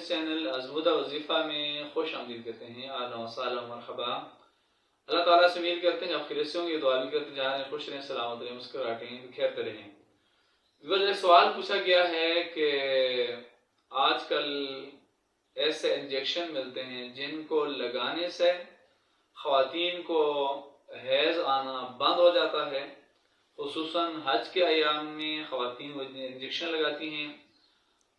اس channel ازمودہ وظیفہ میں خوش آمدید کہتے ہیں. اہلا وسہلا مرحبا. اللہ تعالیٰ سے امید کرتے ہیں آپ خیریت سے ہوں گے. دعا بھی کرتے ہیں جہاں رہیں خوش رہیں, سلامت رہیں, مسکراتے رہیں, بخیر رہیں. ایک سوال پوچھا گیا ہے کہ آج کل ایسے انجیکشن ملتے ہیں جن کو لگانے سے خواتین کو حیض آنا بند ہو جاتا ہے. خصوصاً حج کے ایام میں خواتین وہ انجیکشن لگاتی ہیں.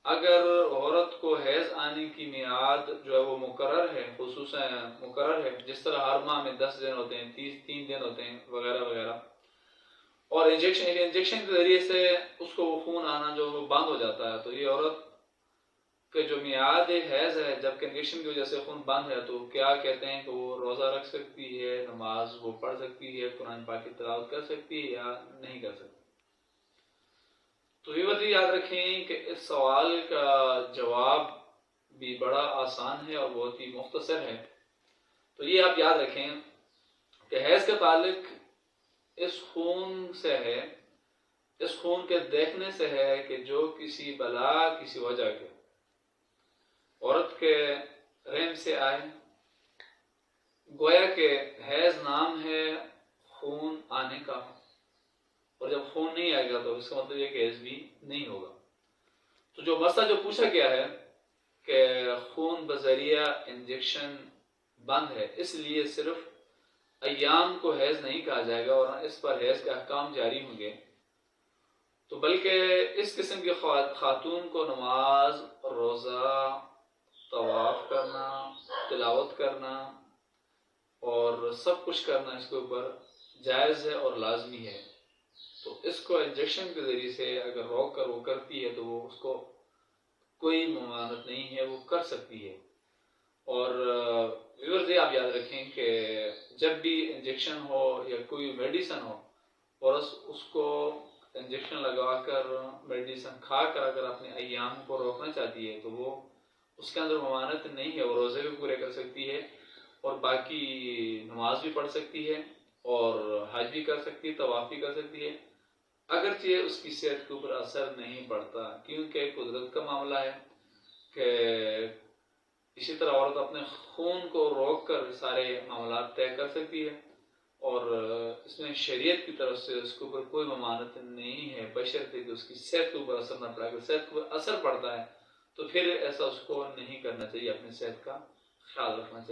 اگر عورت کو حیض آنے کی میعاد جو ہے وہ مقرر ہے, خصوصاً مقرر ہے, جس طرح ہر ماہ میں 10 دن ہوتے ہیں, 3 دن ہوتے ہیں وغیرہ وغیرہ, اور انجیکشن کے ذریعے سے اس کو خون آنا جو وہ بند ہو جاتا ہے, تو یہ عورت کہ جو میعاد حیض ہے جبکہ انجیکشن کی وجہ سے خون بند ہے, تو کیا کہتے ہیں کہ وہ روزہ رکھ سکتی ہے, نماز وہ پڑھ سکتی ہے, قرآن پاک کی تلاوت کر سکتی ہے یا نہیں کر سکتی. تو یہ بات یاد رکھیں کہ اس سوال کا جواب بھی بڑا آسان ہے اور بہت ہی مختصر ہے. تو یہ آپ یاد رکھیں کہ حیض کا تعلق اس خون سے ہے, اس خون کے دیکھنے سے ہے کہ جو کسی بلا کسی وجہ کے عورت کے رحم سے آئے. گویا کہ حیض نام ہے خون آنے کا, اور جب خون نہیں آئے گا تو اس کا مطلب یہ کہ حیض بھی نہیں ہوگا. تو جو مسئلہ جو پوچھا گیا ہے کہ خون بذریعہ انجیکشن بند ہے, اس لیے صرف ایام کو حیض نہیں کہا جائے گا اور اس پر حیض کے احکام جاری ہوں گے, تو بلکہ اس قسم کی خاتون کو نماز, روزہ, طواف کرنا, تلاوت کرنا اور سب کچھ کرنا اس کے اوپر جائز ہے اور لازمی ہے. تو اس کو انجیکشن کے ذریعے سے اگر روک کر وہ کرتی ہے تو وہ اس کو کوئی ممانعت نہیں ہے, وہ کر سکتی ہے. اور ویورز یہ آپ یاد رکھیں کہ جب بھی انجیکشن ہو یا کوئی میڈیسن ہو اور اس کو انجیکشن لگا کر میڈیسن کھا کر اگر اپنے ایام کو روکنا چاہتی ہے تو وہ اس کے اندر ممانعت نہیں ہے, وہ روزے بھی پورے کر سکتی ہے اور باقی نماز بھی پڑھ سکتی ہے اور حج بھی کر سکتی ہے, طواف بھی کر سکتی ہے, اگرچہ اس کی صحت کے اوپر اثر نہیں پڑتا, کیونکہ قدرت کا معاملہ ہے کہ اسی طرح عورت اپنے خون کو روک کر سارے معاملات طے کر سکتی ہے اور اس میں شریعت کی طرف سے اس کے اوپر کوئی ممانعت نہیں ہے, بشرطے کہ اس کی صحت کے اوپر اثر نہ پڑے. اگر صحت کے اوپر اثر پڑتا ہے تو پھر ایسا اس کو نہیں کرنا چاہیے, اپنی صحت کا خیال رکھنا چاہیے.